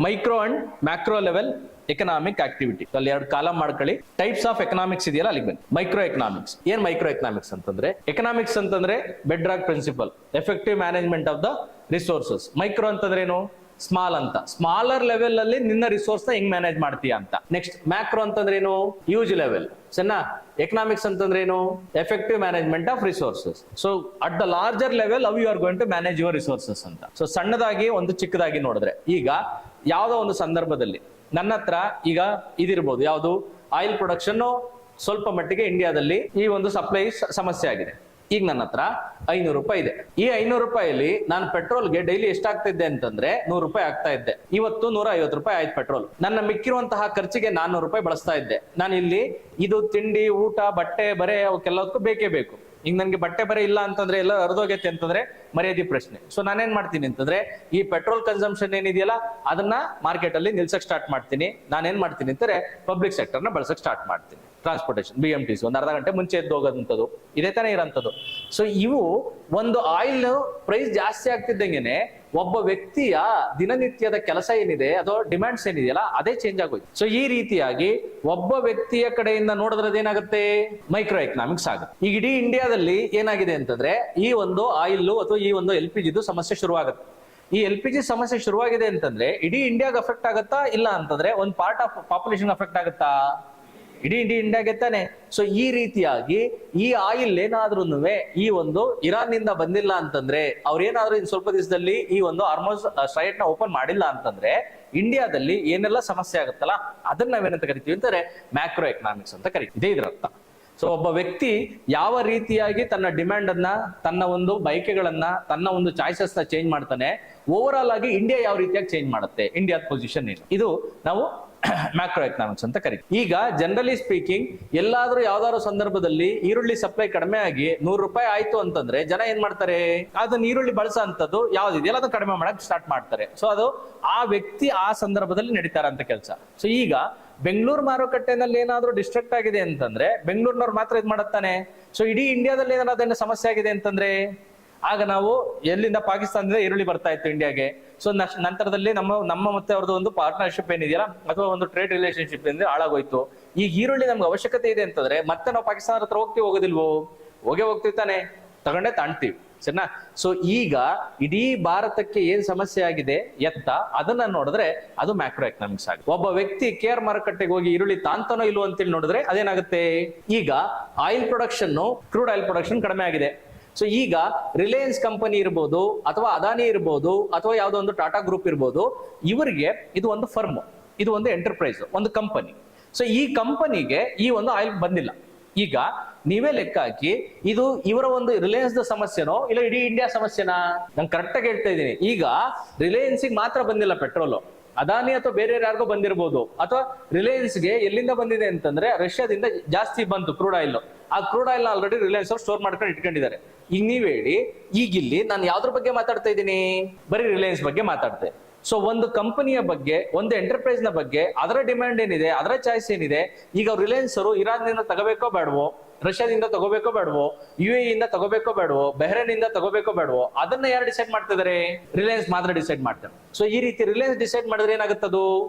Micro and macro level economic activity ಅಲ್ಲಿ ಎರಡು column ಮಾಡ್ಕೊಳ್ಳಿ. ಟೈಪ್ಸ್ ಆಫ್ ಎಕನಾಮಿಕ್ಸ್ ಇದೆಯಲ್ಲ ಅಲ್ಲಿಗೆ ಬನ್ನಿ. ಮೈಕ್ರೋ ಎಕನಾಮಿಕ್ಸ್ ಏನ್ ಮೈಕ್ರೋ ಎಕನಾಮಿಕ್ಸ್ ಅಂತಂದ್ರೆ, ಎಕನಾಮಿಕ್ಸ್ ಅಂತಂದ್ರೆ bedrock principle, effective management of the resources. Micro ಅಂತಂದ್ರೆ ಏನು, ಸ್ಮಾಲ್ ಅಂತ, ಸ್ಮಾಲರ್ ಲೆವೆಲ್ ಅಲ್ಲಿ ನಿನ್ನ ರಿಸೋರ್ಸ್ ನ ಹೆಂಗ್ ಮ್ಯಾನೇಜ್ ಮಾಡ್ತೀಯಾ ಅಂತ. ನೆಕ್ಸ್ಟ್ ಮ್ಯಾಕ್ರೋ ಅಂತಂದ್ರೆ ಏನು, ಯೂಜ್ ಲೆವೆಲ್. ಸರಿನಾ? ಎಕನಾಮಿಕ್ಸ್ ಅಂತಂದ್ರೆ ಏನು, effective management of resources. So at the larger level how you are going to manage your resources ಅಂತ. ಸೊ ಸಣ್ಣದಾಗಿ ಒಂದು ಚಿಕ್ಕದಾಗಿ ನೋಡಿದ್ರೆ, ಈಗ ಯಾವ್ದೋ ಒಂದು ಸಂದರ್ಭದಲ್ಲಿ ನನ್ನ ಹತ್ರ ಈಗ ಇದಿರ್ಬೋದು, ಯಾವುದು ಆಯಿಲ್ ಪ್ರೊಡಕ್ಷನ್ ಸ್ವಲ್ಪ ಮಟ್ಟಿಗೆ ಇಂಡಿಯಾದಲ್ಲಿ ಈ ಒಂದು ಸಪ್ಲೈ ಸಮಸ್ಯೆ ಆಗಿದೆ. ಈಗ ನನ್ನ ಹತ್ರ 500 ರೂಪಾಯಿ ಇದೆ. ಈ 500 ರೂಪಾಯಿಲಿ ನಾನು ಪೆಟ್ರೋಲ್ಗೆ ಡೈಲಿ ಎಷ್ಟಾಗ್ತಾ ಇದ್ದೆ ಅಂತಂದ್ರೆ 100 ರೂಪಾಯಿ ಆಗ್ತಾ ಇದ್ದೆ. ಇವತ್ತು 150 ರೂಪಾಯಿ ಆಯ್ತು ಪೆಟ್ರೋಲ್. ನನ್ನ ಮಿಕ್ಕಿರುವಂತಹ ಖರ್ಚಿಗೆ 400 ರೂಪಾಯಿ ಬಳಸ್ತಾ ಇದ್ದೆ. ನಾನು ಇಲ್ಲಿ ಇದು ತಿಂಡಿ, ಊಟ, ಬಟ್ಟೆ, ಬರೆ ಅವಕ್ಕೆಲ್ಲದಕ್ಕೂ ಬೇಕೇ ಬೇಕು. ಈಗ ನನ್ಗೆ ಬಟ್ಟೆ ಬರೆ ಇಲ್ಲ ಅಂತಂದ್ರೆ ಎಲ್ಲ ಹರಿದೋಗೈತೆ ಅಂತಂದ್ರೆ ಮರ್ಯಾದೆ ಪ್ರಶ್ನೆ. ಸೊ ನಾನೇನ್ ಮಾಡ್ತೀನಿ ಅಂತಂದ್ರೆ, ಈ ಪೆಟ್ರೋಲ್ ಕನ್ಸಂಪ್ಷನ್ ಏನಿದೆಯಲ್ಲ ಅದನ್ನ ಮಾರ್ಕೆಟ್ ಅಲ್ಲಿ ನಿಲ್ಸಕ್ ಸ್ಟಾರ್ಟ್ ಮಾಡ್ತೀನಿ. ನಾನೇನ್ ಮಾಡ್ತೀನಿ ಅಂತಂದ್ರೆ ಪಬ್ಲಿಕ್ ಸೆಕ್ಟರ್ ನ ಬಳಸಕ್ ಸ್ಟಾರ್ಟ್ ಮಾಡ್ತೀನಿ. ಟ್ರಾನ್ಸ್ಪೋರ್ಟೇಷನ್, BMTC ಒಂದು ಅರ್ಧ ಗಂಟೆ ಮುಂಚೆ ಎದ್ದು ಹೋಗೋದಂಥದ್ದು ಇದೇ ತಾನೇ ಇರೋಂಥದ್ದು. ಸೊ ಇವು ಒಂದು ಆಯಿಲ್ ಪ್ರೈಸ್ ಜಾಸ್ತಿ ಆಗ್ತಿದ್ದಂಗೆನೆ ಒಬ್ಬ ವ್ಯಕ್ತಿಯ ದಿನನಿತ್ಯದ ಕೆಲಸ ಏನಿದೆ ಅಥವಾ ಡಿಮ್ಯಾಂಡ್ಸ್ ಏನಿದೆಯಲ್ಲ ಅದೇ ಚೇಂಜ್ ಆಗೋಯ್ತು. ಸೊ ಈ ರೀತಿಯಾಗಿ ಒಬ್ಬ ವ್ಯಕ್ತಿಯ ಕಡೆಯಿಂದ ನೋಡಿದ್ರೆ ಏನಾಗುತ್ತೆ, ಮೈಕ್ರೋ ಎಕನಾಮಿಕ್ಸ್ ಆಗುತ್ತೆ. ಈಗ ಇಡೀ ಇಂಡಿಯಾದಲ್ಲಿ ಏನಾಗಿದೆ ಅಂತಂದ್ರೆ, ಈ ಒಂದು ಆಯಿಲ್ ಅಥವಾ ಈ ಒಂದು LPG ಸಮಸ್ಯೆ ಶುರುವಾಗುತ್ತೆ. ಈ LPG ಸಮಸ್ಯೆ ಶುರುವಾಗಿದೆ ಅಂತಂದ್ರೆ ಇಡೀ ಇಂಡಿಯಾಗೆ ಅಫೆಕ್ಟ್ ಆಗುತ್ತಾ, ಇಲ್ಲ ಅಂತಂದ್ರೆ ಒಂದು ಪಾರ್ಟ್ ಆಫ್ ಪಾಪ್ಯುಲೇಷನ್ ಅಫೆಕ್ಟ್ ಆಗುತ್ತಾ, ಇಡೀ ಇಂಡಿಯಾಗೆ ತಾನೆ. ಸೊ ಈ ರೀತಿಯಾಗಿ ಈ ಆಯಿಲ್ ಏನಾದ್ರೂ ಈ ಒಂದು ಇರಾನ್ ನಿಂದ ಬಂದಿಲ್ಲ ಅಂತಂದ್ರೆ, ಅವ್ರೇನಾದ್ರೂ ಇನ್ ಸ್ವಲ್ಪ ದಿವಸದಲ್ಲಿ ಈ ಒಂದು ಹಾರ್ಮೋಸ್ ಸ್ಟ್ರೈಟ್ ನ ಓಪನ್ ಮಾಡಿಲ್ಲ ಅಂತಂದ್ರೆ ಇಂಡಿಯಾದಲ್ಲಿ ಏನೆಲ್ಲ ಸಮಸ್ಯೆ ಆಗುತ್ತಲ್ಲ ಅದನ್ನ ನಾವೇನಂತ ಕರಿತೀವಿ ಅಂತಂದ್ರೆ ಮ್ಯಾಕ್ರೋ ಎಕನಾಮಿಕ್ಸ್ ಅಂತ ಕರಿತೀವಿ. ಇದೇ ಇದ್ರ ಅರ್ಥ. ಸೊ ಒಬ್ಬ ವ್ಯಕ್ತಿ ಯಾವ ರೀತಿಯಾಗಿ ತನ್ನ ಡಿಮ್ಯಾಂಡ್ ಅನ್ನ, ತನ್ನ ಒಂದು ಬಯಕೆಗಳನ್ನ, ತನ್ನ ಒಂದು ಚಾಯ್ಸಸ್ ನ ಚೇಂಜ್ ಮಾಡ್ತಾನೆ, ಓವರ್ ಆಲ್ ಆಗಿ ಇಂಡಿಯಾ ಯಾವ ರೀತಿಯಾಗಿ ಚೇಂಜ್ ಮಾಡುತ್ತೆ, ಇಂಡಿಯಾದ ಪೊಸಿಷನ್ ಏನು, ಇದು ನಾವು ಮ್ಯಾಕ್ರೋ ಎಕನಾಮಿಕ್ಸ್ ಅಂತ ಕರಿತೀವಿ. ಈಗ ಜನರಲಿ ಸ್ಪೀಕಿಂಗ್ ಎಲ್ಲಾದ್ರೂ ಯಾವ್ದಾದ್ರು ಸಂದರ್ಭದಲ್ಲಿ ಈರುಳ್ಳಿ ಸಪ್ಲೈ ಕಡಿಮೆ ಆಗಿ 100 ರೂಪಾಯಿ ಆಯ್ತು ಅಂತಂದ್ರೆ ಜನ ಏನ್ ಮಾಡ್ತಾರೆ, ಅದನ್ನ ಈರುಳ್ಳಿ ಬಳಸೋ ಅಂತದ್ದು ಯಾವ್ದಿದೆಯಲ್ಲ ಅದನ್ನ ಕಡಿಮೆ ಮಾಡಕ್ ಸ್ಟಾರ್ಟ್ ಮಾಡ್ತಾರೆ. ಸೊ ಅದು ಆ ವ್ಯಕ್ತಿ ಆ ಸಂದರ್ಭದಲ್ಲಿ ನಡೀತಾರಂತ ಕೆಲಸ. ಸೊ ಈಗ ಬೆಂಗಳೂರು ಮಾರುಕಟ್ಟೆನಲ್ಲಿ ಏನಾದ್ರೂ ಡಿಸ್ಟ್ರಕ್ಟ್ ಆಗಿದೆ ಅಂತಂದ್ರೆ ಬೆಂಗಳೂರಿನವ್ರು ಮಾತ್ರ ಇದ್ ಮಾಡತ್ತಾನೆ. ಸೊ ಇಡೀ ಇಂಡಿಯಾದಲ್ಲಿ ಏನಾದ್ರು ಸಮಸ್ಯೆ ಆಗಿದೆ ಅಂತಂದ್ರೆ ಆಗ ನಾವು ಎಲ್ಲಿಂದ ಪಾಕಿಸ್ತಾನದಿಂದ ಈರುಳ್ಳಿ ಬರ್ತಾ ಇತ್ತು ಇಂಡಿಯಾಗೆ. ಸೊ ನಂತರದಲ್ಲಿ ನಮ್ಮ ಮತ್ತೆ ಅವ್ರದ್ದು ಒಂದು ಪಾರ್ಟ್ನರ್ಶಿಪ್ ಏನಿದೆಯಲ್ಲ ಅಥವಾ ಒಂದು ಟ್ರೇಡ್ ರಿಲೇಶನ್ಶಿಪ್ ಏನಿದೆ ಹಾಳಾಗೋಯ್ತು. ಈಗ ಈರುಳ್ಳಿ ನಮ್ಗೆ ಅವಶ್ಯಕತೆ ಇದೆ ಅಂತಂದ್ರೆ ಮತ್ತೆ ನಾವು ಪಾಕಿಸ್ತಾನ ಹತ್ರ ಹೋಗೋದಿಲ್ವೋ, ಹೋಗ್ತೀವಿ ತಾನೆ, ತಗೊಂಡೇ ತಾಣ್ತೀವಿ. ಸರಿನಾ? ಸೊ ಈಗ ಇಡೀ ಭಾರತಕ್ಕೆ ಏನ್ ಸಮಸ್ಯೆ ಆಗಿದೆ ಎತ್ತ ಅದನ್ನ ನೋಡಿದ್ರೆ ಅದು ಮ್ಯಾಕ್ರೋ ಎಕನಾಮಿಕ್ಸ್ ಆಗಿದೆ. ಒಬ್ಬ ವ್ಯಕ್ತಿ ಕೇರ್ ಮಾರುಕಟ್ಟೆಗೆ ಹೋಗಿ ಈರುಳ್ಳಿ ತಾಂತಾನೋ ಇಲ್ವೋ ಅಂತೇಳಿ ನೋಡಿದ್ರೆ ಅದೇನಾಗುತ್ತೆ, ಈಗ oil production, crude oil production ಕಡಿಮೆ ಆಗಿದೆ. ಸೊ ಈಗ ರಿಲಯನ್ಸ್ ಕಂಪನಿ ಇರ್ಬೋದು ಅಥವಾ ಅದಾನಿ ಇರ್ಬೋದು ಅಥವಾ ಯಾವುದೋ ಒಂದು ಟಾಟಾ ಗ್ರೂಪ್ ಇರ್ಬೋದು, ಇವರಿಗೆ ಇದು ಒಂದು ಫರ್ಮ್, ಇದು ಒಂದು ಎಂಟರ್ಪ್ರೈಸ್, ಒಂದು ಕಂಪನಿ. ಸೊ ಈ ಕಂಪನಿಗೆ ಈ ಒಂದು ಆಯಿಲ್ ಬಂದಿಲ್ಲ. ಈಗ ನೀವೇ ಲೆಕ್ಕ ಹಾಕಿ, ಇದು ಇವರ ಒಂದು ರಿಲಯನ್ಸ್ ಸಮಸ್ಯೆನೋ ಇಲ್ಲ ಇಡೀ ಇಂಡಿಯಾ ಸಮಸ್ಯೆನಾ? ನಾನು ಕರೆಕ್ಟ್ ಆಗಿ ಹೇಳ್ತಾ ಇದ್ದೀನಿ. ಈಗ ರಿಲಯನ್ಸ್ಗೆ ಮಾತ್ರ ಬಂದಿಲ್ಲ ಪೆಟ್ರೋಲು, ಅದಾನಿ ಅಥವಾ ಬೇರೆ ಯಾರಿಗೋ ಬಂದಿರಬಹುದು. ಅಥವಾ ರಿಲಯನ್ಸ್ಗೆ ಎಲ್ಲಿಂದ ಬಂದಿದೆ ಅಂತಂದ್ರೆ ರಷ್ಯಾದಿಂದ ಜಾಸ್ತಿ ಬಂತು ಕ್ರೂಡ್ ಆಯಿಲ್. ಆ ಕ್ರೂಡ್ ಆಯಿಲ್ ಆಲ್ರೆಡಿ ರಿಲಯನ್ಸ್ ಅವ್ರು ಸ್ಟೋರ್ ಮಾಡ್ಕೊಂಡು ಇಟ್ಕೊಂಡಿದ್ದಾರೆ. ಈಗ ನೀವ್ ಹೇಳಿ, ಈಗ ಇಲ್ಲಿ ನಾನು ಯಾವ್ದ್ರ ಬಗ್ಗೆ ಮಾತಾಡ್ತಾ ಇದ್ದೀನಿ, ಬರೀ ರಿಲಯನ್ಸ್ ಬಗ್ಗೆ ಮಾತಾಡ್ತೆ. ಸೊ ಒಂದು ಕಂಪನಿಯ ಬಗ್ಗೆ, ಒಂದು ಎಂಟರ್ಪ್ರೈಸ್ ನ ಬಗ್ಗೆ, ಅದರ ಡಿಮ್ಯಾಂಡ್ ಏನಿದೆ, ಅದರ ಚಾಯ್ಸ್ ಏನಿದೆ. ಈಗ ರಿಲಯನ್ಸ್ ಅವರು ಇರಾನ್ ನಿಂದ ತಗೋಬೇಕೋ ಬೇಡವೋ, ರಷ್ಯಾದಿಂದ ತಗೋಬೇಕೋ ಬೇಡವೋ, UAE ಇಂದ ತಗೋಬೇಕೋ ಬೇಡವೋ, ಬೆಹ್ರೇನ್ ಇಂದ ತಗೋಬೇಕೋ ಬೇಡವೋ, ಅದನ್ನ ಯಾರು ಡಿಸೈಡ್ ಮಾಡ್ತಿದ್ದಾರೆ? ರಿಲಯನ್ಸ್ ಮಾತ್ರ ಡಿಸೈಡ್ ಮಾಡ್ತಾರೆ. ಸೊ ಈ ರೀತಿ ರಿಲಯನ್ಸ್ ಡಿಸೈಡ್ ಮಾಡಿದ್ರೆ ಏನಾಗುತ್ತದು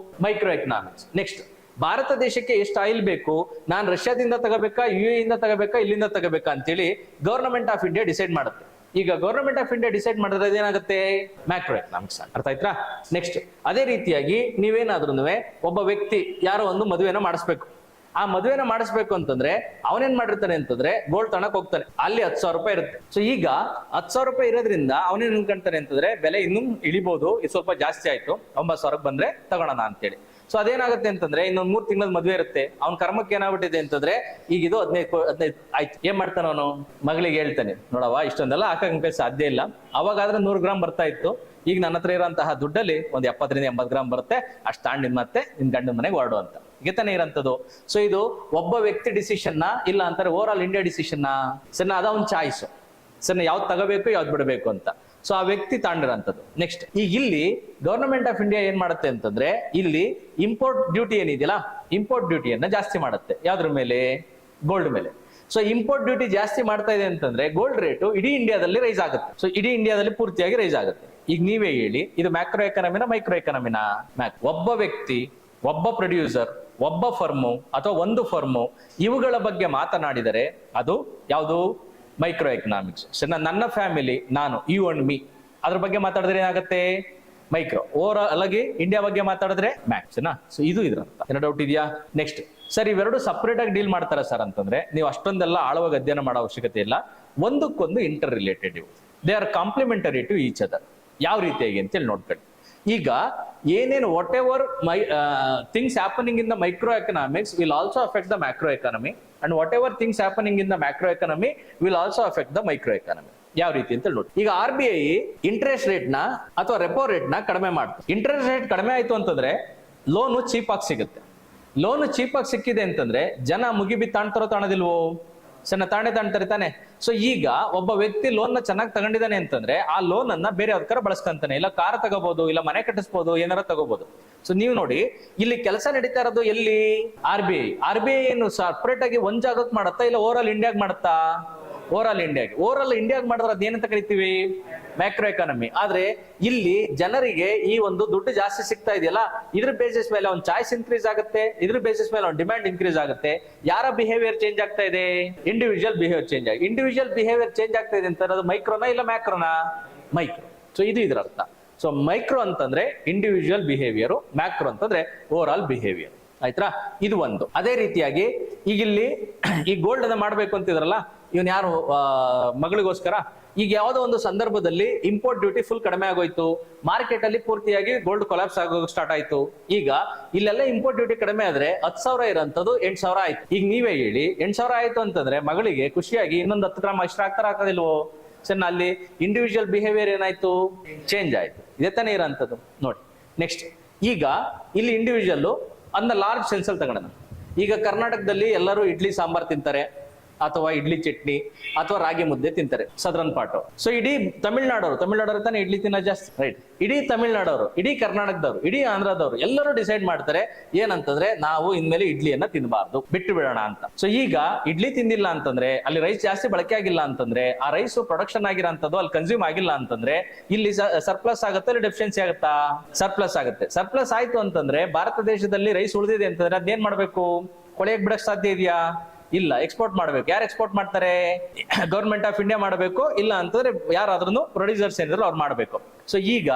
ಮೈಕ್ರೋ ಎಕನಾಮಿಕ್ಸ್. ನೆಕ್ಸ್ಟ್, ಭಾರತ ದೇಶಕ್ಕೆ ಎಷ್ಟು ಆಯಿಲ್ ಬೇಕು, ನಾನು ರಷ್ಯಾದಿಂದ ತಗೋಬೇಕಾ, UAE ಇಂದ ತಗೋಬೇಕಾ, ಇಲ್ಲಿಂದ ತಗೋಬೇಕಾ ಅಂತೇಳಿ ಗವರ್ನಮೆಂಟ್ ಆಫ್ ಇಂಡಿಯಾ ಡಿಸೈಡ್ ಮಾಡುತ್ತೆ. ಈಗ ಗವರ್ನಮೆಂಟ್ ಆಫ್ ಇಂಡಿಯಾ ಡಿಸೈಡ್ ಮಾಡಿದ್ರೆ ಏನಾಗುತ್ತೆ, ಮ್ಯಾಕ್ರೋ ಎಕನಾಮಿಕ್ಸ್. ಅರ್ಥ ಆಯ್ತಾ? ನೆಕ್ಸ್ಟ್, ಅದೇ ರೀತಿಯಾಗಿ ನೀವೇನಾದ್ರೂ ಒಬ್ಬ ವ್ಯಕ್ತಿ ಯಾರೋ ಒಂದು ಮದುವೆನ ಮಾಡಿಸ್ಬೇಕು. ಆ ಮದುವೆನ ಮಾಡಿಸ್ಬೇಕು ಅಂತಂದ್ರೆ ಅವನೇನ್ ಮಾಡಿರ್ತಾನೆ ಅಂತಂದ್ರೆ ಗೋಲ್ಡ್ ತನಕ್ ಹೋಗ್ತಾನೆ, ಅಲ್ಲಿ 10,000 ರೂಪಾಯಿ ಇರುತ್ತೆ. ಸೊ ಈಗ 10,000 ರೂಪಾಯಿ ಇರೋದ್ರಿಂದ ಅವನೇನ್ ಅನ್ಕೊಂತಾನೆ ಅಂತಂದ್ರೆ ಬೆಲೆ ಇನ್ನೂ ಇಳಿಬಹುದು, ಇದು ಸ್ವಲ್ಪ ಜಾಸ್ತಿ ಆಯ್ತು, 9,000 ಬಂದ್ರೆ ತಗೋಣ ಅಂತೇಳಿ. ಸೊ ಅದೇನಾಗುತ್ತೆ ಅಂತಂದ್ರೆ ಇನ್ನೊಂದ್ 3 ತಿಂಗಳ ಮದುವೆ ಇರುತ್ತೆ. ಅವ್ನ ಕರ್ಮಕ್ಕೆ ಏನಾಗ್ಬಿಟ್ಟಿದೆ ಅಂತಂದ್ರೆ ಈಗ ಇದು 15 ಆಯ್ತು. ಏನ್ ಮಾಡ್ತಾನ ಅವನು, ಮಗಳಿಗೆ ಹೇಳ್ತಾನೆ, ನೋಡವ ಇಷ್ಟೊಂದೆಲ್ಲ ಹಾಕಂಕ ಸಾಧ್ಯ ಇಲ್ಲ, ಅವಾಗಾದ್ರೆ 100 ಗ್ರಾಮ್ ಬರ್ತಾ ಇತ್ತು, ಈಗ ನನ್ನ ಹತ್ರ ಇರೋಂತಹ ದುಡ್ಡಲ್ಲಿ ಒಂದು 70ರಿಂದ 80 ಗ್ರಾಮ್ ಬರುತ್ತೆ, ಅಷ್ಟು ತಾಂಡಿನ ಮತ್ತೆ ನಿನ್ ಗಂಡನ ಮನೆಗೆ ಹೊರಡು ಅಂತ ಈಗತಾನೆ ಇರೋಂಥದ್ದು. ಸೊ ಇದು ಒಬ್ಬ ವ್ಯಕ್ತಿ ಡಿಸಿಷನ್ ಇಲ್ಲ ಅಂತಾರೆ over all India decision sir, ಅದ ಒಂದು ಚಾಯ್ಸ್ ಸರ್, ಯಾವ್ದು ತಗೋಬೇಕು ಯಾವ್ದು ಬಿಡಬೇಕು ಅಂತ. ಸೊ ಆ ವ್ಯಕ್ತಿ ತಾಂಡಿರೋಂಥದ್ದು. ನೆಕ್ಸ್ಟ್, ಈಗ ಇಲ್ಲಿ ಗವರ್ನಮೆಂಟ್ ಆಫ್ ಇಂಡಿಯಾ ಏನ್ ಮಾಡುತ್ತೆ ಅಂತಂದ್ರೆ ಇಲ್ಲಿ ಇಂಪೋರ್ಟ್ ಡ್ಯೂಟಿ ಏನಿದೆಯಲ್ಲ, ಇಂಪೋರ್ಟ್ ಡ್ಯೂಟಿಯನ್ನ ಜಾಸ್ತಿ ಮಾಡುತ್ತೆ. ಯಾವ್ದ್ರ ಮೇಲೆ? ಗೋಲ್ಡ್ ಮೇಲೆ. ಸೊ ಇಂಪೋರ್ಟ್ ಡ್ಯೂಟಿ ಜಾಸ್ತಿ ಮಾಡ್ತಾ ಇದೆ ಅಂತಂದ್ರೆ ಗೋಲ್ಡ್ ರೇಟು ಇಡೀ ಇಂಡಿಯಾದಲ್ಲಿ ರೈಸ್ ಆಗುತ್ತೆ. ಸೊ ಇಡೀ ಇಂಡಿಯಾದಲ್ಲಿ ಪೂರ್ತಿಯಾಗಿ ರೈಸ್ ಆಗುತ್ತೆ. ಈಗ ನೀವೇ ಹೇಳಿ, ಇದು ಮ್ಯಾಕ್ರೋ ಎಕಾನಮಿನ ಮೈಕ್ರೋ ಎಕಾನಮಿನ? ಒಬ್ಬ ವ್ಯಕ್ತಿ, ಒಬ್ಬ ಪ್ರೊಡ್ಯೂಸರ್, ಒಬ್ಬ ಫರ್ಮು ಅಥವಾ ಒಂದು ಫರ್ಮು ಇವುಗಳ ಬಗ್ಗೆ ಮಾತನಾಡಿದರೆ ಅದು ಯಾವುದು? Micro economics. ನನ್ನ ಫ್ಯಾಮಿಲಿ, ನಾನು, ಯು ಅಂಡ್ ಮೀ, ಅದ್ರ ಬಗ್ಗೆ ಮಾತಾಡಿದ್ರೆ ಏನಾಗುತ್ತೆ? ಮೈಕ್ರೋ. ಓವರ್ ಆಗಿ ಇಂಡಿಯಾ ಬಗ್ಗೆ ಮಾತಾಡಿದ್ರೆ ಮ್ಯಾಕ್ಸ್. ಸೊ ಇದು ಇದ್ರ ಅರ್ಥ. ಏನೋ ಡೌಟ್ ಇದೆಯಾ? ನೆಕ್ಸ್ಟ್, ಸರ್ ಇವೆರಡು ಸಪರೇಟ್ ಆಗಿ ಡೀಲ್ ಮಾಡ್ತಾರೆ ಸರ್ ಅಂತಂದ್ರೆ ನೀವು ಅಷ್ಟೊಂದೆಲ್ಲ ಆಳವಾಗಿ ಅಧ್ಯಯನ ಮಾಡೋ ಅವಶ್ಯಕತೆ ಇಲ್ಲ. ಒಂದಕ್ಕೊಂದು ಇಂಟರ್ ರಿಲೇಟೆಡ್ ಇವು. They are complementary to each other. ಯಾವ ರೀತಿಯಾಗಿ ಅಂತೇಳಿ ನೋಡ್ಕೊಳ್ಳಿ. ಈಗ ಏನೇನು whatever things happening in the micro economics will also affect the macro economy, and whatever things happening in the macro economy will also affect the micro economy. ಯಾವ ರೀತಿ ಅಂತ ನೋಡಿ. ಈಗ RBI ಇಂಟ್ರೆಸ್ಟ್ ರೇಟ್ ನ ಅಥವಾ repo rate ನ ಕಡಿಮೆ ಮಾಡ್ತಾರೆ. ಇಂಟ್ರೆಸ್ಟ್ ರೇಟ್ ಕಡಿಮೆ ಆಯ್ತು ಅಂತಂದ್ರೆ ಲೋನು ಚೀಪ್ ಆಗಿ ಸಿಗುತ್ತೆ. ಲೋನ್ ಚೀಪ್ ಆಗಿ ಸಿಕ್ಕಿದೆ ಅಂತಂದ್ರೆ ಜನ ಮುಗಿಬಿ ತಾಣ್ತಾರೋ ತಾಣದಿಲ್ವೋ? ತಾಣ್ತಾರೆ ತಾನೆ. ಸೊ ಈಗ ಒಬ್ಬ ವ್ಯಕ್ತಿ ಲೋನ್ ನ ಚೆನ್ನಾಗಿ ತಗೊಂಡಿದ್ದಾನೆ ಅಂತಂದ್ರೆ ಆ ಲೋನ್ ಅನ್ನ ಬೇರೆ ಯಾವ್ದಕ್ಕಾರ ಬಳಸ್ಕೊಂತಾನೆ. ಇಲ್ಲ ಕಾರ್ ತಗೋಬಹುದು, ಇಲ್ಲ ಮನೆ ಕಟ್ಟಿಸ್ಬೋದು, ಏನಾರ ತಗೋಬಹುದು. ಸೊ ನೀವು ನೋಡಿ, ಇಲ್ಲಿ ಕೆಲಸ ನಡೀತಾ ಇರೋದು ಎಲ್ಲಿ? RBI ಏನು ಸಪರೇಟ್ ಆಗಿ ಒಂದ್ ಜಾಗಕ್ಕೆ ಮಾಡತ್ತಾ ಇಲ್ಲ ಓವರ್ ಆಲ್ ಇಂಡಿಯಾಗ್ ಮಾಡತ್ತಾ? ಓವರ್ ಆಲ್ ಇಂಡಿಯಾಗ್ ಮಾಡಿದ್ರೆ ಅದೇನಂತ ಕರಿತೀವಿ? Macro economy. ಆದ್ರೆ ಇಲ್ಲಿ ಜನರಿಗೆ ಈ ಒಂದು ದುಡ್ಡು ಜಾಸ್ತಿ ಸಿಗ್ತಾ ಇದೆಯಲ್ಲ, ಇದ್ರ ಬೇಸಿಸ್ ಮೇಲೆ ಒಂದು ಚಾಯ್ಸ್ ಇನ್ಕ್ರೀಸ್ ಆಗುತ್ತೆ, ಇದ್ರ ಬೇಸಿಸ್ ಮೇಲೆ ಒಂದು ಡಿಮ್ಯಾಂಡ್ ಇನ್ಕ್ರೀಸ್ ಆಗುತ್ತೆ. ಯಾರ ಬಿಹೇವಿಯರ್ ಚೇಂಜ್ ಆಗ್ತಾ ಇದೆ? ಇಂಡಿವಿಜುವಲ್ ಬಿಹೇವಿಯರ್ ಚೇಂಜ್ ಆಗಿ. ಇಂಡಿವಿಜುವಲ್ ಬಿಹೇವಿಯರ್ ಚೇಂಜ್ ಆಗ್ತಾ ಇದೆ ಅಂತ ಅದು ಮೈಕ್ರೋನಾ ಇಲ್ಲ ಮ್ಯಾಕ್ರೋನಾ? ಮೈಕ್ರೋ. ಸೊ ಇದು ಇದರ ಅರ್ಥ. ಸೊ ಮೈಕ್ರೋ ಅಂತಂದ್ರೆ ಇಂಡಿವಿಜುವಲ್ ಬಿಹೇವಿಯರ್, ಮ್ಯಾಕ್ರೋ ಅಂತಂದ್ರೆ ಓವರ್ ಆಲ್ ಬಿಹೇವಿಯರ್. ಆಯ್ತಾ? ಇದು ಒಂದು. ಅದೇ ರೀತಿಯಾಗಿ ಈಗ ಇಲ್ಲಿ ಈ ಗೋಲ್ಡ್ ಅನ್ನ ಮಾಡ್ಬೇಕು ಅಂತಿದ್ರಲ್ಲ, ಇವನ್ ಯಾರು ಮಗಳಿಗೋಸ್ಕರ, ಈಗ ಯಾವ್ದೋ ಒಂದು ಸಂದರ್ಭದಲ್ಲಿ ಇಂಪೋರ್ಟ್ ಡ್ಯೂಟಿ ಫುಲ್ ಕಡಿಮೆ ಆಗೋಯ್ತು, ಮಾರ್ಕೆಟ್ ಅಲ್ಲಿ ಪೂರ್ತಿಯಾಗಿ ಗೋಲ್ಡ್ ಕೊಲಾಪ್ಸ್ ಆಗೋ ಸ್ಟಾರ್ಟ್ ಆಯ್ತು. ಈಗ ಇಲ್ಲೆಲ್ಲ ಇಂಪೋರ್ಟ್ ಡ್ಯೂಟಿ ಕಡಿಮೆ ಆದ್ರೆ 10,000 ಇರೋಂಥದ್ದು 8,000 ಆಯ್ತು. ಈಗ ನೀವೇ ಹೇಳಿ, 8,000 ಆಯ್ತು ಅಂತಂದ್ರೆ ಮಗಳಿಗೆ ಖುಷಿಯಾಗಿ ಇನ್ನೊಂದು 10 ಗ್ರಾಮ್ ಅಷ್ಟು ಹಾಕ್ತಾರ ಸರ್? ಅಲ್ಲಿ ಇಂಡಿವಿಜುವಲ್ ಬಿಹೇವಿಯರ್ ಏನಾಯ್ತು? ಚೇಂಜ್ ಆಯ್ತು. ಇದೇ ತಾನೇ ಇರೋಂಥದ್ದು ನೋಡಿ. ನೆಕ್ಸ್ಟ್, ಈಗ ಇಲ್ಲಿ ಇಂಡಿವಿಜುವಲ್ ಅನ್ನ ಲಾರ್ಜ್ ಸೆನ್ಸ್ ಅಲ್ಲಿ ತಗೊಳ್ಳೋಣ. ಈಗ ಕರ್ನಾಟಕದಲ್ಲಿ ಎಲ್ಲರೂ ಇಡ್ಲಿ ಸಾಂಬಾರ್ ತಿಂತಾರೆ, ಅಥವಾ ಇಡ್ಲಿ ಚಟ್ನಿ, ಅಥವಾ ರಾಗಿ ಮುದ್ದೆ ತಿಂತಾರೆ, ಸದರನ್ ಪಾಟು. ಸೊ ಇಡೀ ತಮಿಳ್ನಾಡವರು ತಾನೇ ಇಡ್ಲಿ ತಿನ್ನೋ ಜಾಸ್ತಿ, ರೈಟ್? ಇಡೀ ತಮಿಳ್ನಾಡವರು, ಇಡೀ ಕರ್ನಾಟಕದವರು, ಇಡೀ ಆಂಧ್ರದವರು ಎಲ್ಲರೂ ಡಿಸೈಡ್ ಮಾಡ್ತಾರೆ ಏನಂತಂದ್ರೆ ನಾವು ಇನ್ಮೇಲೆ ಇಡ್ಲಿಯನ್ನ ತಿನ್ನಬಾರ್ದು, ಬಿಟ್ಟು ಬಿಡೋಣ ಅಂತ. ಸೊ ಈಗ ಇಡ್ಲಿ ತಿಂದಿಲ್ಲ ಅಂತಂದ್ರೆ, ಅಲ್ಲಿ ರೈಸ್ ಜಾಸ್ತಿ ಬಳಕೆ ಆಗಿಲ್ಲ ಅಂತಂದ್ರೆ, ಆ ರೈಸ್ ಪ್ರೊಡಕ್ಷನ್ ಆಗಿರೋಂಥದ್ದು ಅಲ್ಲಿ ಕನ್ಸ್ಯೂಮ್ ಆಗಿಲ್ಲ ಅಂತಂದ್ರೆ ಇಲ್ಲಿ ಸರ್ಪ್ಲಸ್ ಆಗುತ್ತೆ, ಅಲ್ಲಿ ಡೆಫಿಷಿಯನ್ಸಿ ಆಗುತ್ತಾ? ಸರ್ಪ್ಲಸ್ ಆಗುತ್ತೆ. ಸರ್ಪ್ಲಸ್ ಆಯ್ತು ಅಂತಂದ್ರೆ ಭಾರತ ದೇಶದಲ್ಲಿ ರೈಸ್ ಉಳಿದಿದೆ ಅಂತಂದ್ರೆ ಅದೇನ್ ಮಾಡ್ಬೇಕು? ಕೊಳೆಯಕ್ ಬಿಡಕ್ ಸಾಧ್ಯ ಇದೆಯಾ? ಇಲ್ಲ. ಎಕ್ಸ್ಪೋರ್ಟ್ ಮಾಡ್ಬೇಕು. ಯಾರು ಎಕ್ಸ್ಪೋರ್ಟ್ ಮಾಡ್ತಾರೆ? ಗವರ್ಮೆಂಟ್ ಆಫ್ ಇಂಡಿಯಾ ಮಾಡಬೇಕು. ಇಲ್ಲ ಅಂತಂದ್ರೆ ಯಾರಾದ್ರೂ ಪ್ರೊಡ್ಯೂಸರ್ಸ್ ಏನಿದ್ರು ಅವ್ರು ಮಾಡ್ಬೇಕು. ಸೊ ಈಗ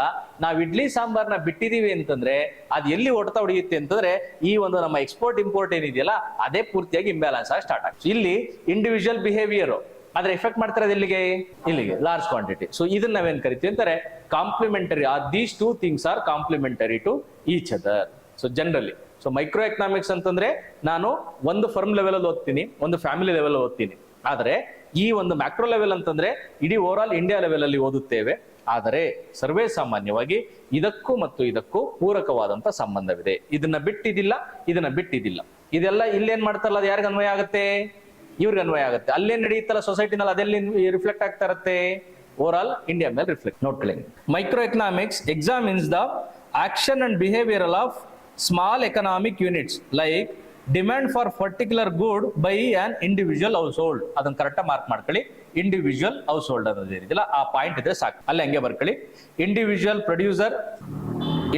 ನಾವ್ ಇಡ್ಲಿ ಸಾಂಬಾರ್ನ ಬಿಟ್ಟಿದೀವಿ ಅಂತಂದ್ರೆ ಅದು ಎಲ್ಲಿ ಹೊಡೆತ ಹೊಡೆಯುತ್ತೆ ಅಂತಂದ್ರೆ ಈ ಒಂದು ನಮ್ಮ ಎಕ್ಸ್ಪೋರ್ಟ್ ಇಂಪೋರ್ಟ್ ಏನಿದೆಯಲ್ಲ ಅದೇ ಪೂರ್ತಿಯಾಗಿ ಇಂಬ್ಯಾಲೆನ್ಸ್ ಆಗಿ ಸ್ಟಾರ್ಟ್ ಆಗುತ್ತೆ. ಇಲ್ಲಿ ಇಂಡಿವಿಜುವಲ್ ಬಿಹೇವಿಯರ್ ಆದ್ರೆ ಎಫೆಕ್ಟ್ ಮಾಡ್ತಾರೆ ಇಲ್ಲಿಗೆ ಲಾರ್ಜ್ ಕ್ವಾಂಟಿಟಿ. ಸೊ ಇದನ್ನ ನಾವೇನ್ ಕರಿತೀವಿ ಅಂತಾರೆ? Complementary. These two things are complementary to each other. So generally, so micro economics ಅಂತಂದ್ರೆ ನಾನು ಒಂದು ಫರ್ಮ್ ಲೆವೆಲ್ ಅಲ್ಲಿ ಓದ್ತೀನಿ, ಒಂದು ಫ್ಯಾಮಿಲಿ ಲೆವೆಲ್ ಓದ್ತೀನಿ. ಆದ್ರೆ ಈ ಒಂದು ಮ್ಯಾಕ್ರೋ ಲೆವೆಲ್ ಅಂತಂದ್ರೆ ಇಡೀ ಓವರ್ ಆಲ್ ಇಂಡಿಯಾ ಲೆವೆಲ್ ಅಲ್ಲಿ ಓದುತ್ತೇವೆ. ಆದರೆ ಸರ್ವೇ ಸಾಮಾನ್ಯವಾಗಿ ಇದಕ್ಕೂ ಮತ್ತು ಇದಕ್ಕೂ ಪೂರಕವಾದಂತ ಸಂಬಂಧವಿದೆ. ಇದನ್ನ ಬಿಟ್ಟಿದಿಲ್ಲ. ಇದೆಲ್ಲ ಇಲ್ಲೇನ್ ಮಾಡ್ತಾರಲ್ಲ, ಅದು ಯಾರಿಗೆ ಅನ್ವಯ ಆಗುತ್ತೆ? ಇವ್ರಿಗೆ ಅನ್ವಯ ಆಗುತ್ತೆ. ಅಲ್ಲೇನ್ ನಡೆಯುತ್ತಲ್ಲ ಸೊಸೈಟಿನಲ್ಲಿ, ಅದೆಲ್ಲಿ ರಿಫ್ಲೆಕ್ಟ್ ಆಗ್ತಾ ಇರುತ್ತೆ? ಓವರ್ ಆಲ್ ಇಂಡಿಯಾ ಮೇಲೆ ರಿಫ್ಲೆಕ್ಟ್. ನೋಡ್ಕೊಳ್ಳಿ, micro economics examines the action and behaviour of small economic units like demand for particular good by an individual household. ಅದನ್ನ ಕರೆಕ್ಟ್ ಮಾರ್ಕ್ ಮಾಡ್ಕೊಳ್ಳಿ. ಇಂಡಿವಿಜುವಲ್ ಹೌಸ್ ಹೋಲ್ಡ್ ಅನ್ನೋದು ಏನಿದೆಯಲ್ಲ ಆ ಪಾಯಿಂಟ್ ಇದ್ರೆ ಸಾಕು, ಅಲ್ಲಿ ಹಂಗೆ ಬರ್ಕೊಳ್ಳಿ. Individual producer,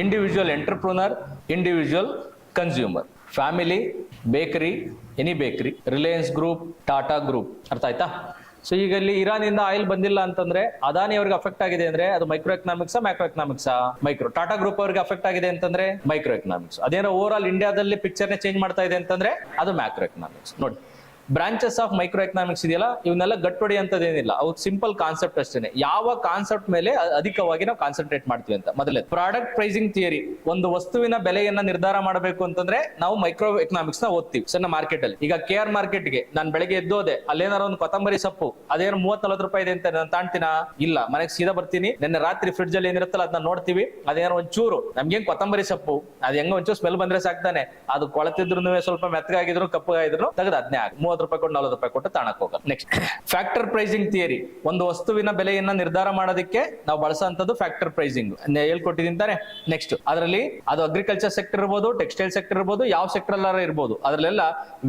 individual entrepreneur, individual consumer, family, bakery, any bakery, Reliance group, Tata group. ಅರ್ಥ ಆಯ್ತಾ? ಸೊ ಈಗ ಇಲ್ಲಿ ಇರಾನ್ ಇಂದ ಆಯಿಲ್ ಬಂದಿಲ್ಲ ಅಂತಂದ್ರೆ ಅದಾನಿ ಅವ್ರಿಗೆ ಅಫೆಕ್ಟ್ ಆಗಿದೆ ಅಂದ್ರೆ ಅದು micro economics, macro economics? Micro. Tata group ಅವ್ರಿಗೆ ಅಫೆಕ್ಟ್ ಆಗಿದೆ ಅಂತಂದ್ರೆ ಮೈಕ್ರೋ ಎಕನಾಮಿಕ್ಸ್. ಅದೇನೋ ಓವರ್ ಆಲ್ ಇಂಡಿಯಾದಲ್ಲಿ ಪಿಕ್ಚರ್ ನೇ ಚೇಂಜ್ ಮಾಡ್ತಾ ಇದೆ ಅಂತಂದ್ರೆ ಅದು ಮ್ಯಾಕ್ರೋ ಎಕನಾಮಿಕ್ಸ್. ನೋಡಿ, ಬ್ರಾಂಚಸ್ ಆಫ್ ಮೈಕ್ರೋ ಎಕನಾಮಿಕ್ಸ್ ಇದೆಯಲ್ಲ, ಇವನ್ನೆಲ್ಲ ಗಟ್ಟೊಡಿ ಅಂತದೇನಿಲ್ಲ, ಅವು ಸಿಂಪಲ್ ಕಾನ್ಸೆಪ್ಟ್ ಅಷ್ಟೇನೆ. ಯಾವ ಕಾನ್ಸೆಪ್ಟ್ ಮೇಲೆ ಅಧಿಕವಾಗಿ ನಾವು ಕಾನ್ಸಂಟ್ರೇಟ್ ಮಾಡ್ತೀವಿ ಅಂತ. ಮೊದಲೇ ಪ್ರಾಡಕ್ಟ್ ಪ್ರೈಸಿಂಗ್ ಥಿಯರಿ, ಒಂದು ವಸ್ತುವಿನ ಬೆಲೆಯನ್ನ ನಿರ್ಧಾರ ಮಾಡಬೇಕು ಅಂತಂದ್ರೆ ನಾವು ಮೈಕ್ರೋ ಎಕನಾಮಿಕ್ಸ್ ನ ಓದ್ತೀವಿ. ಸಣ್ಣ ಮಾರ್ಕೆಟ್ ಅಲ್ಲಿ ಈಗ KR ಮಾರ್ಕೆಟ್ಗೆ ನಾನು ಬೆಳಗ್ಗೆ ಎದ್ದೋದೆ, ಅಲ್ಲೇನಾರು ಒಂದು ಕೊತ್ತಂಬರಿ ಸೊಪ್ಪು ಅದೇನೋ 30-40 ರೂಪಾಯಿ ಇದೆ ಅಂತ ನಾನು ತಾಣ್ತೀನ? ಇಲ್ಲ, ಮನೆಗೆ ಸೀದಾ ಬರ್ತೀನಿ, ನಿನ್ನೆ ರಾತ್ರಿ ಫ್ರಿಡ್ಜ್ ಅಲ್ಲಿ ಏನಿರುತ್ತಲ್ಲ ಅದನ್ನ ನೋಡ್ತೀವಿ, ಅದೇನೋ ಒಂಚೂರು ನಮ್ಗೇನ್ ಕೊತ್ತಂಬರಿ ಸೊಪ್ಪು ಅದು ಹೆಂಗ ಒಂಚೂರು ಸ್ಮೆಲ್ ಬಂದ್ರೆ ಸಾಕ್ತಾನೆ, ಅದು ಕೊಳತಿದ್ರು ಸ್ವಲ್ಪ ಮೆತ್ತಗಾಗಿದ್ರು ಕಪ್ಪಗಾಗಿದ್ರು ತೆಗೆದು 15 ರೂಪಾಯಿ ಕೊಟ್ಟು 40 ರೂಪಾಯಿ ಕೊಟ್ಟು ತಾಣಕ್ ಹೋಗಲ್ಲ. Next factor pricing theory. ಒಂದು ವಸ್ತುವಿನ ಬೆಲೆಯನ್ನ ನಿರ್ಧಾರ ಮಾಡೋದಕ್ಕೆ ನಾವು ಬಳಸುವಂತದ್ದು ಫ್ಯಾಕ್ಟರ್ ಪ್ರೈಸಿಂಗ್ ಹೇಳ್ಕೊಟ್ಟಿದ್ದೀನಿ ತಾನೆ. ನೆಕ್ಸ್ಟ್ ಅದರಲ್ಲಿ ಅದು ಅಗ್ರಿಕಲ್ಚರ್ ಸೆಕ್ಟರ್ ಇರ್ಬೋದು, ಟೆಕ್ಸ್ಟೈಲ್ ಸೆಕ್ಟರ್ ಇರ್ಬೋದು, ಯಾವ ಸೆಕ್ಟರ್ ಅಲ್ಲಾರ ಇರ್ಬೋದು, ಅದ್ರಲ್ಲೆಲ್ಲ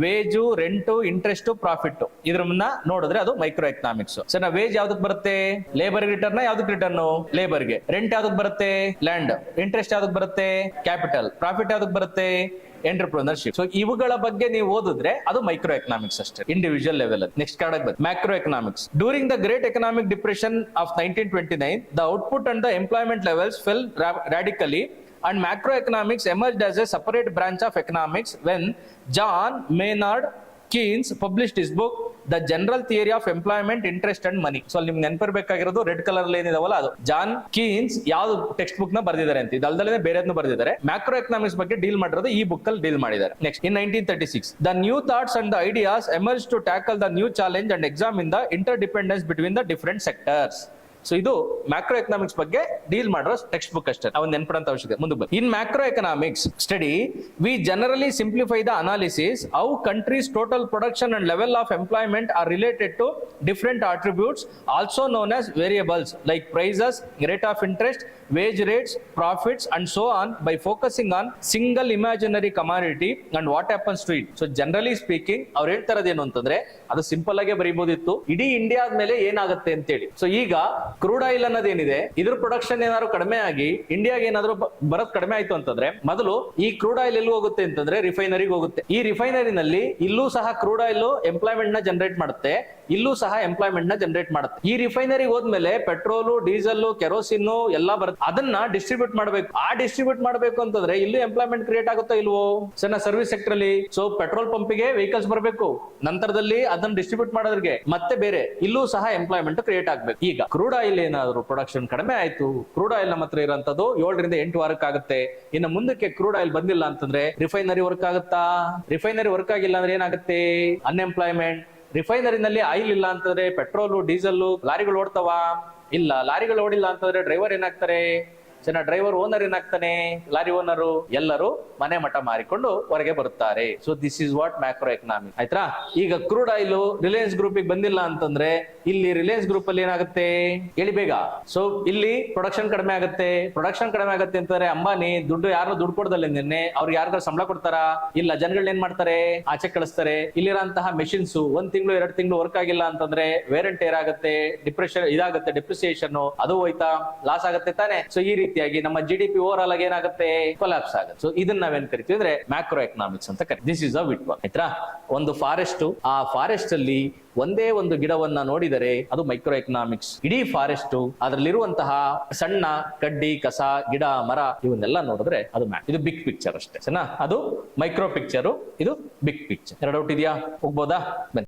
ವೇಜು, ರೆಂಟು, ಇಂಟ್ರೆಸ್ಟ್, ಪ್ರಾಫಿಟ್ ಇದ್ರನ್ನ ನೋಡಿದ್ರೆ ಅದು ಮೈಕ್ರೋ ಎಕನಾಮಿಕ್ಸ್. ಸರ್ ವೇಜ್ ಯಾವ್ದಕ್ ಬರುತ್ತೆ? Labour return. ಯಾವ್ದಕ್ ರಿಟರ್ನ್? ಲೇಬರ್ಗೆ. ರೆಂಟ್ ಯಾವ್ದಕ್ ಬರುತ್ತೆ? ಲ್ಯಾಂಡ್. ಇಂಟ್ರೆಸ್ಟ್ ಯಾವ್ದಕ್ ಬರುತ್ತೆ? ಕ್ಯಾಪಿಟಲ್. ಪ್ರಾಫಿಟ್ ಯಾವ್ದಕ್ ಬರುತ್ತೆ? ಎಂಟರ್ಪ್ರಿನರ್ಶಿಪ್. ಸೊ ಇವುಗಳ ಬಗ್ಗೆ ನೀವು ಓದಿದ್ರೆ ಅದು ಮೈಕ್ರೋ ಎಕನಾಮಿಕ್ಸ್ ಅಷ್ಟೇ, ಇಂಡಿವಿಜುವಲ್ ಲೆವೆಲ್. ನೆಕ್ಸ್ಟ್ ಕಾರ್ಡ್ ಬಂದು macro economics. During the great economic depression of 1929, the output and the employment levels fell radically, and macroeconomics emerged as a separate branch of economics when John Maynard Keynes published his book The General Theory of Employment, Interest and Money. So ನಿಮ್ಗೆ ನೆನಪಿರ್ಬೇಕಾಗಿರೋದು red colour ಏನಿದಾವಲ್ಲ ಅದು John Keynes ಯಾವ್ದು text book ನ ಬರ್ದಿದ್ದಾರೆ ಅಂತ. ಇದಲ್ದಲ್ಲೇ ಬೇರೆದ್ನು ಬರ್ದಿದ್ದಾರೆ. Macro economics ಬಗ್ಗೆ deal ಮಾಡಿರೋದು ಈ ಬುಕ್ ಅಲ್ಲಿ ಡೀಲ್ ಮಾಡಿದ್ದಾರೆ. Next in 1936, the new thoughts and the ideas emerged to tackle the new challenge and examine the interdependence between the different sectors. So ಇದು ಮ್ಯಾಕ್ರೋ ಎಕನಾಮಿಕ್ಸ್ ಬಗ್ಗೆ ಡೀಲ್ ಮಾಡೋ text book ಅಷ್ಟೇ, ನಾವು ನೆನಪಿಡಂತ ಅವಶ್ಯಕತೆ. ಮುಂದೆ in macro economics study we generally simplify the analysis how countries total production and level of employment are related to different attributes also known as variables like prices, rate of interest, wage rates, profits and so on by focusing on single imaginary commodity and what happens to it. So generally speaking ಅವ್ರು ಹೇಳ್ತಾರದೇನು ಅಂತಂದ್ರೆ ಅದು simple ಆಗಿ ಬರೀಬಹುದಿತ್ತು, ಇಡೀ ಇಂಡಿಯಾದ ಮೇಲೆ ಏನಾಗುತ್ತೆ ಅಂತೇಳಿ. So ಈಗ ಕ್ರೂಡ್ ಆಯಿಲ್ ಅನ್ನೋದೇನಿದೆ ಇದ್ರ ಪ್ರೊಡಕ್ಷನ್ ಏನಾದ್ರು ಕಡಿಮೆ ಆಗಿ ಇಂಡಿಯಾಗೆ ಏನಾದ್ರು ಬರೋದ್ ಕಡಿಮೆ ಆಯ್ತು ಅಂತಂದ್ರೆ ಮೊದಲು ಈ ಕ್ರೂಡ್ ಆಯಿಲ್ ಎಲ್ಲಿ ಹೋಗುತ್ತೆ ಅಂತಂದ್ರೆ ರಿಫೈನರಿಗೆ ಹೋಗುತ್ತೆ. ಈ ರಿಫೈನರಿನಲ್ಲಿ ಇಲ್ಲೂ ಸಹ ಕ್ರೂಡ್ ಆಯಿಲ್ ಎಂಪ್ಲಾಯ್ಮೆಂಟ್ ನ ಜನರೇಟ್ ಮಾಡುತ್ತೆ, ಇಲ್ಲೂ ಸಹ ಎಂಪ್ಲಾಯ್ಮೆಂಟ್ ನ ಜನರೇಟ್ ಮಾಡುತ್ತೆ. ಈ ರಿಫೈನರಿಗೆ ಹೋದ್ಮೇಲೆ ಪೆಟ್ರೋಲು, ಡೀಸೆಲ್, ಕೆರೋಸಿನ್ ಎಲ್ಲ ಬರುತ್ತೆ. ಅದನ್ನ ಡಿಸ್ಟ್ರಿಬ್ಯೂಟ್ ಮಾಡಬೇಕು. ಆ ಡಿಸ್ಟ್ರಿಬ್ಯೂಟ್ ಮಾಡಬೇಕು ಅಂತಂದ್ರೆ ಇಲ್ಲೂ ಎಂಪ್ಲಾಯ್ಮೆಂಟ್ ಕ್ರಿಯೇಟ್ ಆಗುತ್ತಾ ಇಲ್ವೋ? ಸಣ್ಣ ಸರ್ವಿಸ್ ಸೆಕ್ಟರ್ ಅಲ್ಲಿ ಸೊ ಪೆಟ್ರೋಲ್ ಪಂಪಿಗೆ ವೆಹಿಕಲ್ಸ್ ಬರಬೇಕು, ನಂತರದಲ್ಲಿ ಅದನ್ನ ಡಿಸ್ಟ್ರಿಬ್ಯೂಟ್ ಮಾಡೋದ್ರಿಗೆ ಮತ್ತೆ ಬೇರೆ ಇಲ್ಲೂ ಸಹ ಎಂಪ್ಲಾಯ್ಮೆಂಟ್ ಕ್ರಿಯೇಟ್ ಆಗ್ಬೇಕು. ಈಗ ಕ್ರೂಡ್ ಆಯಿಲ್ ಏನಾದ್ರು ಪ್ರೊಡಕ್ಷನ್ ಕಡಿಮೆ ಆಯ್ತು, ಕ್ರೂಡ್ ಆಯಿಲ್ ನಮ್ಮ ಹತ್ರ ಇರೋಂಥದ್ದು 7 ರಿಂದ 8 ವಾರಕ್ಕೆ ಆಗುತ್ತೆ. ಇನ್ನು ಮುಂದಕ್ಕೆ ಕ್ರೂಡ್ ಆಯಿಲ್ ಬಂದಿಲ್ಲ ಅಂತಂದ್ರೆ ರಿಫೈನರಿ ವರ್ಕ್ ಆಗುತ್ತಾ? ರಿಫೈನರಿ ವರ್ಕ್ ಆಗಿಲ್ಲ ಅಂದ್ರೆ ಏನಾಗುತ್ತೆ? ಅನ್ಎಂಪ್ಲಾಯ್ಮೆಂಟ್. ರಿಫೈನರಿನಲ್ಲಿ ಆಯಿಲ್ ಇಲ್ಲ ಅಂತಂದ್ರೆ ಪೆಟ್ರೋಲು, ಡೀಸೆಲ್, ಲಾರಿಗಳು ಓಡ್ತಾವ? ಇಲ್ಲ. ಲಾರಿಗಳು ಓಡಿಲ್ಲ ಅಂತಂದ್ರೆ ಡ್ರೈವರ್ ಏನಾಗ್ತಾರೆ? ಡ್ರೈವರ್ ಓನರ್ ಏನಾಗ್ತಾನೆ? ಲಾರಿ ಓನರು ಎಲ್ಲರೂ ಮನೆ ಮಠ ಮಾರಿಕೊಂಡು ಹೊರಗೆ ಬರುತ್ತಾರೆ. So this is what macro economic ಆಯ್ತಾ. ಈಗ ಕ್ರೂಡ್ ಆಯಿಲ್ ರಿಲಯನ್ಸ್ ಗ್ರೂಪ್ ಬಂದಿಲ್ಲ ಅಂತಂದ್ರೆ ಇಲ್ಲಿ ರಿಲಯನ್ಸ್ ಗ್ರೂಪ್ ಅಲ್ಲಿ ಏನಾಗುತ್ತೆ ಹೇಳಿ ಬೇಗ? ಸೊ ಇಲ್ಲಿ ಪ್ರೊಡಕ್ಷನ್ ಕಡಿಮೆ ಆಗುತ್ತೆ. ಪ್ರೊಡಕ್ಷನ್ ಕಡಿಮೆ ಆಗುತ್ತೆ ಅಂತಂದ್ರೆ ಅಂಬಾನಿ ಯಾರು ದುಡ್ಡು ಕೊಡದಲ್ಲ ನಿನ್ನೆ ಅವ್ರಿಗೆ ಯಾರಿಗಾರ ಸಂಬಳ ಕೊಡ್ತಾರ? ಇಲ್ಲ. ಜನಗಳನ್ನ ಏನ್ ಮಾಡ್ತಾರೆ? ಆಚೆ ಕಳಿಸ್ತಾರೆ. ಇಲ್ಲಿರಂತಹ ಮೆಷಿನ್ಸ್ 1 ತಿಂಗಳು 2 ತಿಂಗಳು ವರ್ಕ್ ಆಗಿಲ್ಲ ಅಂತಂದ್ರೆ ವೇರ್ ಅಂಡ್ ಟೇರ್ ಆಗುತ್ತೆ, ಡಿಪ್ರಿಸಿಯೇಷನ್ ಅದು ಹೋಯ್ತಾ, ಲಾಸ್ ಆಗುತ್ತೆ ತಾನೆ. ಸೊ ಈ ರೀತಿಯಾಗಿ ನಮ್ಮ GDP ಓವರ್ ಆಲ್ ಆಗಿ ಏನಾಗುತ್ತೆ? ಕೊಲಾಪ್ಸ್ ಆಗುತ್ತೆ. ಸೊ ಇದನ್ನ ನಾವೇನ್ ಕರಿತೀವಿ ಅಂದ್ರೆ ಮ್ಯಾಕ್ರೋ ಎಕನಾಮಿಕ್ಸ್ ಅಂತ ಕರಿತೀವಿ. This is a wit work ಆಯ್ತಾ. ಒಂದು ಫಾರೆಸ್ಟ್, ಆ ಫಾರೆಸ್ಟ್ ಅಲ್ಲಿ ಒಂದೇ ಒಂದು ಗಿಡವನ್ನ ನೋಡಿದರೆ ಅದು ಮೈಕ್ರೋ ಎಕನಾಮಿಕ್ಸ್. ಇಡೀ ಫಾರೆಸ್ಟ್ ಅದರಲ್ಲಿರುವಂತಹ ಸಣ್ಣ ಕಡ್ಡಿ, ಕಸ, ಗಿಡ, ಮರ ಇವನ್ನೆಲ್ಲ ನೋಡಿದ್ರೆ ಅದು ಇದು ಬಿಗ್ ಪಿಕ್ಚರ್ ಅಷ್ಟೇ. ಅದು ಮೈಕ್ರೋ ಪಿಕ್ಚರ್, ಇದು ಬಿಗ್ ಪಿಕ್ಚರ್. ಎರಡು ಡೌಟ್ ಇದೆಯಾ? ಹೋಗ್ಬೋದಾ? ಬನ್ನಿ.